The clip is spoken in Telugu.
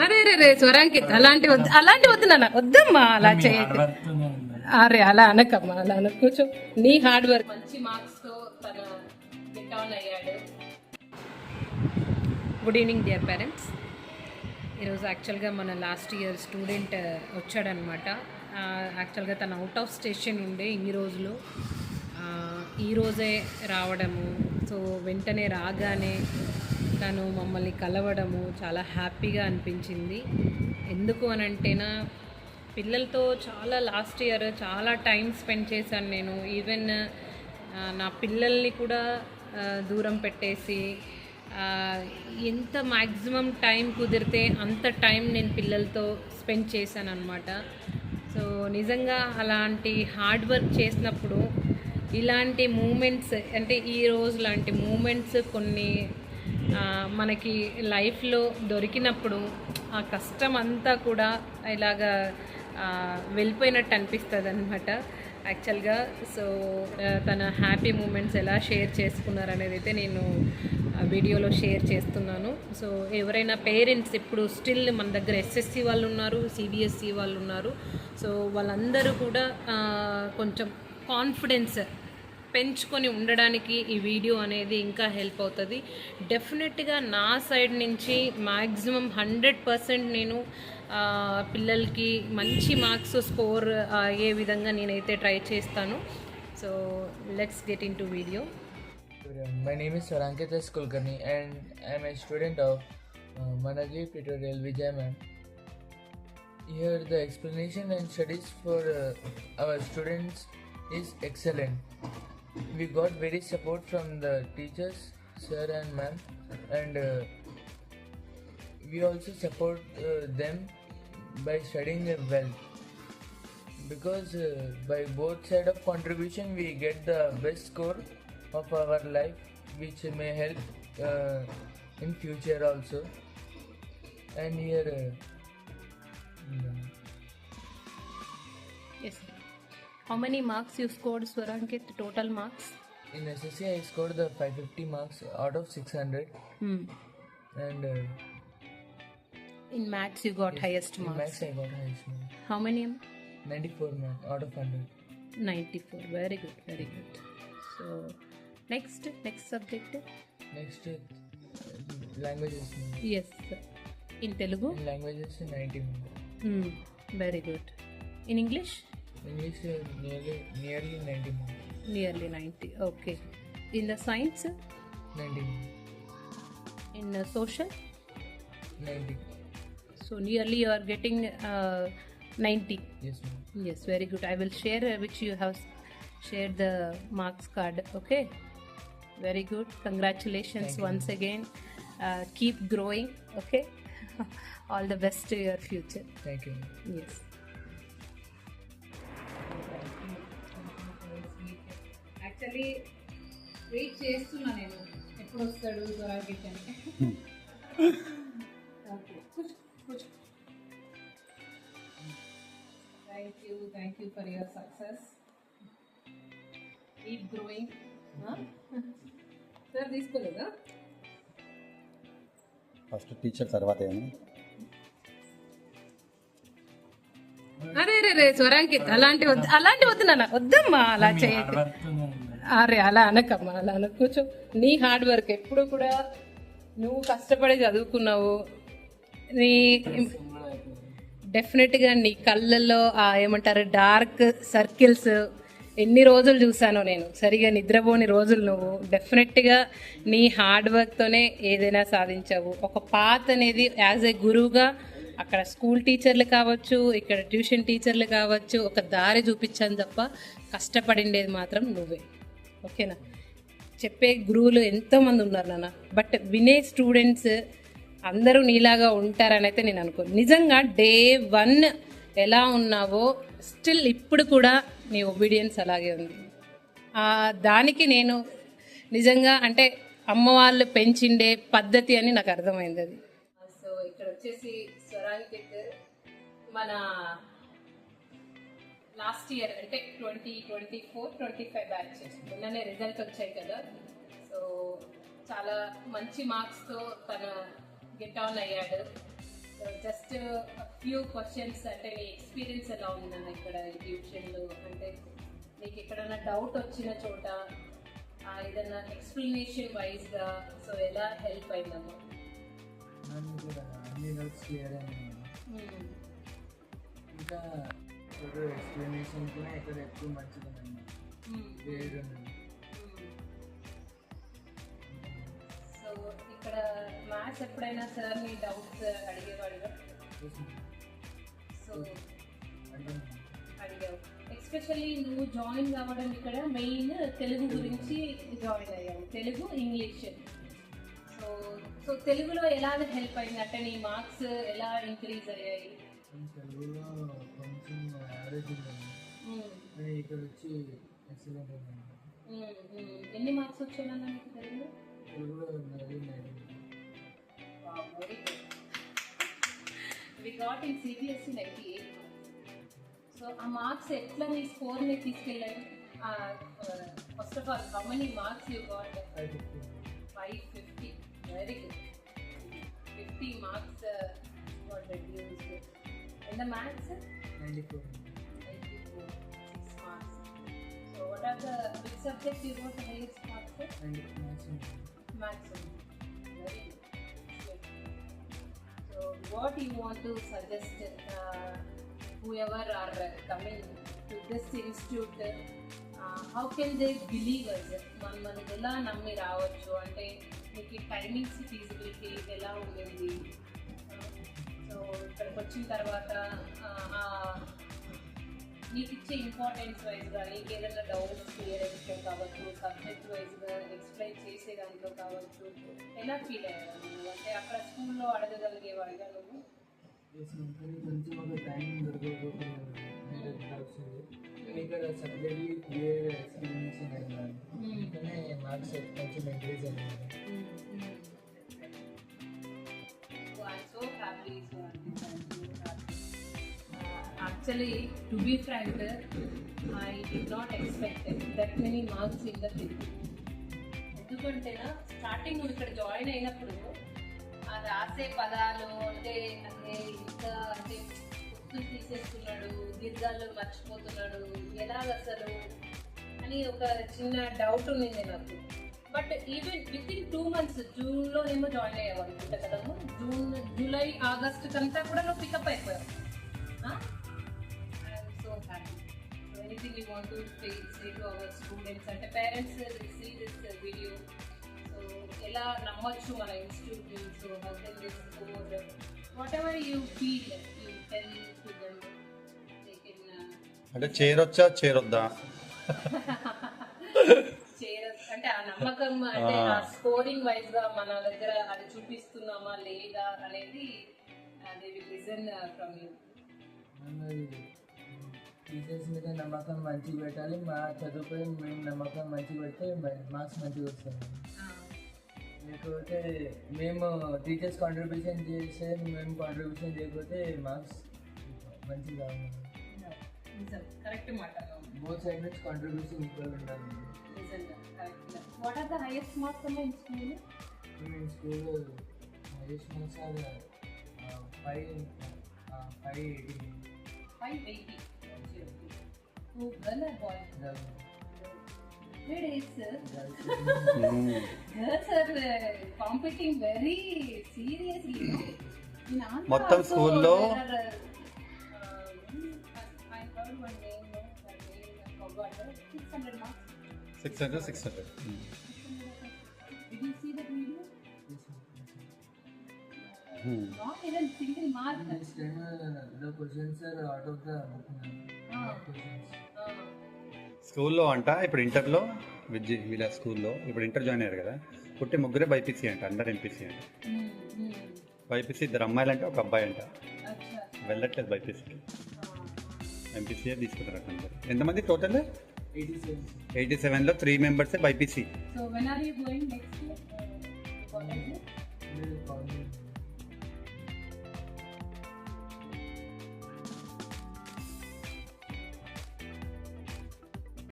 అరే రే రే స్వరాంకిత్ అలాంటి వద్దు నాన్న, వద్దమ్మా అలా చేయదు. అరే అలా అనకమ్మా, అలా అన కూర్చో. నీ హార్డ్ వర్క్ మంచి మార్క్స్ తో తన గెట్ ఆన్ అయ్యాడు. Good evening dear parents. ఈరోజు యాక్చువల్గా మన లాస్ట్ ఇయర్ స్టూడెంట్ వచ్చాడనమాట. యాక్చువల్గా తను అవుట్ ఆఫ్ స్టేషన్ ఉండే ఇన్ని రోజులు, ఈరోజే రావడము. సో వెంటనే రాగానే తను మమ్మల్ని కలవడము చాలా హ్యాపీగా అనిపించింది. ఎందుకు అని అంటేనా, పిల్లలతో చాలా లాస్ట్ ఇయర్ చాలా టైం స్పెండ్ చేశాను నేను. ఈవెన్ నా పిల్లల్ని కూడా దూరం పెట్టేసి ఎంత మ్యాక్సిమం టైం కుదిరితే అంత టైం నేను పిల్లలతో స్పెండ్ చేశాను అనమాట. సో నిజంగా అలాంటి హార్డ్ వర్క్ చేసినప్పుడు ఇలాంటి మూమెంట్స్, అంటే ఈరోజు లాంటి మూమెంట్స్ కొన్ని మనకి లైఫ్లో దొరికినప్పుడు ఆ కష్టం అంతా కూడా ఇలాగా వెళ్ళిపోయినట్టు అనిపిస్తుంది అనమాట యాక్చువల్గా. సో తన హ్యాపీ మూమెంట్స్ ఎలా షేర్ చేసుకున్నారు అనేది అయితే నేను వీడియోలో షేర్ చేస్తున్నాను. సో ఎవరైనా పేరెంట్స్ ఇప్పుడు స్టిల్ మన దగ్గర ఎస్ఎస్సి వాళ్ళు ఉన్నారు, సిబిఎస్ఈ వాళ్ళు ఉన్నారు. సో వాళ్ళందరూ కూడా కొంచెం కాన్ఫిడెన్స్ పెంచుకొని ఉండడానికి ఈ వీడియో అనేది ఇంకా హెల్ప్ అవుతుంది. డెఫినెట్గా నా సైడ్ నుంచి మ్యాక్సిమం 100% నేను పిల్లలకి మంచి మార్క్స్ స్కోర్ అయ్యే విధంగా నేనైతే ట్రై చేస్తాను. So let's get in to video. My name is Swarankit S. Kulkarni and I am a student of Managee Tutorial Vijay Ma'am. Here the explanation and studies for our students is excellent. We got very support from the teachers, sir and ma'am, and we also support them by studying well, because by both side of contribution we get the best score of our life, which may help in future also. And here yes, how many marks you scored, Swarankit? Total marks in SSC I scored the 550 marks out of 600. And in maths you got yes, highest in marks. maths I got highest marks. How many? 94 marks out of 100. 94. Very good, very good. So next subject. Next languages. Yes, in Telugu. In languages 90 marks. Very good. In English English nearly 90 marks. nearly 90. Okay. In the science 90 marks. in social 90. so nearly you are getting 90. Yes ma'am. Yes, very good. I will share which you have shared the marks card. Okay, very good. Congratulations. Thank you. Once again. Keep growing. Okay. All the best to your future. Thank you. Yes. Actually wait చేస్తున్నా నేను, ఎప్పుడు వస్తాడు స్వరాంకిత్ అని. ఓకే, కూర్చో. Thank you for your success. Keep growing. Sir తీసుకోలేదా? ఫస్ట్ టీచర్ తర్వాత అరే రే రే స్వరాంకిత్ అలాంటి వద్దు నాన్న, వద్దమ్మా అలా చేయదు. అరే అలా అనకమ్మా, అలా అన కూర్చో. నీ హార్డ్ వర్క్ ఎప్పుడు కూడా నువ్వు కష్టపడి చదువుకున్నావు. నీ డెఫినెట్గా నీ కళ్ళల్లో ఏమంటారు డార్క్ సర్కిల్స్ ఎన్ని రోజులు చూసానో నేను, సరిగా నిద్రపోని రోజులు నువ్వు. డెఫినెట్గా నీ హార్డ్ వర్క్తోనే ఏదైనా సాధించావు. ఒక పాత్ అనేది యాజ్ ఏ గురువుగా అక్కడ స్కూల్ టీచర్లు కావచ్చు, ఇక్కడ ట్యూషన్ టీచర్లు కావచ్చు, ఒక దారి చూపించాను తప్ప కష్టపడిండేది మాత్రం నువ్వే. ఓకేనా? చెప్పే గురువులు ఎంతోమంది ఉన్నారు నాన్న, బట్ వినే స్టూడెంట్స్ అందరూ నీలాగా ఉంటారని అయితే నేను అనుకోను. నిజంగా డే 1 ఎలా ఉన్నావో స్టిల్ ఇప్పుడు కూడా నీ ఒబీడియన్స్ అలాగే ఉంది. దానికి నేను నిజంగా అంటే అమ్మ వాళ్ళు పెంచిండే పద్ధతి అని నాకు అర్థమైంది అది. సో ఇక్కడ వచ్చేసి స్వరాంకిత్ మన లాస్ట్ ఇయర్ అంటే 2024-25 బ్యాచ్ మొన్ననే రిజల్ట్ వచ్చాయి కదా. సో చాలా మంచి మార్క్స్తో తన గెట్ ఆన్ అయ్యాడు. జస్ట్ ఫ్యూ క్వశ్చన్స్, అంటే నీ ఎక్స్పీరియన్స్ ఎలా ఉందన్న ఇక్కడ ట్యూషన్లో, అంటే నీకు ఎక్కడైనా డౌట్ వచ్చిన చోట ఏదైనా ఎక్స్ప్లెనేషన్ వైజ్గా సో ఎలా హెల్ప్ అయిందమ్మా? నన్ను కూడా అన్ని డౌట్స్ క్లియర్ అయినాయి. ఇంకా ఇప్పుడు ఎక్స్ప్లెనేషన్ కూడా ఇక్కడ ఎక్కువ మంచిగా క్లియర్ ఉన్నది. సో ఇక్కడ మ్యాథ్స్ ఎప్పుడైనా సార్ నీ డౌట్స్ అడిగేవాడుగా? సో అడిగావు. ఎస్పెషల్లీ నువ్వు జాయిన్ కావడం ఇక్కడ మెయిన్ తెలుగు గురించి జాయిన్ అయ్యావు, తెలుగు ఇంగ్లీష్. సో సో తెలుగులో ఎలా హెల్ప్ అయింది, అంటే నీ మార్క్స్ ఎలా ఇంక్రీజ్ అయ్యాయి? తెలుగులో కొంచెం యావరేజ్ ఉంది, ఇక్కడ వచ్చి ఎక్సలెంట్ ఉంది. ఎన్ని మార్క్స్ వచ్చాయన్న నీకు తెలుగులో? తెలుగులో very good. We got in CBSE 98 marks. So ఆ మార్క్స్ ఎట్లా నీ స్కోర్ని తీసుకెళ్ళాయి? First of all how many marks you got? 550. Very good. 50 marks got reduced. In the maths? 94. 6 marks. So what are the which subjects you got the highest marks? Maths. Very good. So what you want to suggest whoever are coming to this institute, how can they believe us? మనం ఎలా నమ్మి రావచ్చు, అంటే మీకు టైమింగ్స్ ఫీజిబిలిటీ ఎలా ఉండేది? సో ఇక్కడికి వచ్చిన తర్వాత నీకు ఇచ్చే ఇంపార్టెన్స్ వైజ్గా నీకు ఏదైనా డౌట్స్ క్లియర్ చేయడం కావచ్చు, సబ్జెక్ట్ వైజ్గా ఎక్స్ప్లెయిన్ చేసే దాంట్లో కావచ్చు, ఎలా ఫీల్ అయ్యావు నువ్వు? అంటే అక్కడ స్కూల్లో అడగగలిగేవాడిగా నువ్వు? కొంచెం ఒక టైం దొరకకపోతే ఇక్కడ సబ్జెక్ట్ క్లియర్ ఎక్స్ప్లెనేషన్ అందుకనే మార్క్స్ కొంచెం ఇంక్రీజ్ అయ్యింది. Actually, to be frank, I did not expect that many marks in the field. ఎందుకంటేనా స్టార్టింగ్ నువ్వు ఇక్కడ జాయిన్ అయినప్పుడు ఆ రాసే పదాలు అంటే ఇంకా అంటే గుర్తులు తీసేస్తున్నాడు, దీర్ఘాలు మర్చిపోతున్నాడు, ఎలాగ అసలు అని ఒక చిన్న డౌట్ ఉంది నాకు. But even with in 2 months, జూన్లోనేమో జాయిన్ అయ్యావు అనుకుంటా కదమ్మా, జూలై ఆగస్ట్ కంతా కూడా నువ్వు పికప్ అయిపోయావు. I'm so happy. So anything you want to say to our students, అంటే parents see this video, so ఎలా నమ్మొచ్చు మన ఇన్స్టిట్యూట్ని, so how can they support, whatever you feel you tell to them, they can. అంటే చేరొచ్చా చేరొద్దా? అంటే ఆ నమ్మకం, అంటే ఆ స్కోరింగ్ వైజ్ గా మన దగ్గర అది చూపిస్తున్నామా లేదా అనేది they will listen from you. Teachers మీద నమ్మకం మంచిగా పెట్టాలి, మా చదువుపై మేము నమ్మకం మంచిగా పెడితే మార్క్స్ మంచిగా వస్తాయి. లేకపోతే మేము టీచర్స్ కాంట్రిబ్యూషన్ చేస్తే మేము కాంట్రిబ్యూషన్ చేయకపోతే మార్క్స్ మంచిగా రావాలి. కరెక్ట్ మాట. బోత్ సైడ్ నుంచి కాంట్రిబ్యూషన్ ఈక్వల్ ఉండాలి. What are the highest marks in school? In school, highest marks are 580. 580. Okay. Oh, girl or boy? Girl. Where is sir? Girls are competing very seriously. In Andhra మొత్తం also స్కూల్లో I heard one name, that name I forgot. 600 marks. 600. Did you see that video? Not even single mark. This time the questions are out of the questions. స్కూల్లో అంట ఇప్పుడు ఇంటర్లో వీళ్ళ స్కూల్లో ఇప్పుడు ఇంటర్ జాయిన్ అయ్యారు కదా, పుట్టి ముగ్గురే బైపీసీ అంట, అండర్ ఎంపీసీ అంట. బైపీసీ 2 అమ్మాయిలు అంటే 1 అబ్బాయి అంట. వెళ్ళట్లేదు బైపీసీకి, ఎంపీసీయే తీసుకుంటారు అందరు. ఎంతమంది టోటల్? 87లో 3 members BiPC. So when are you going next year?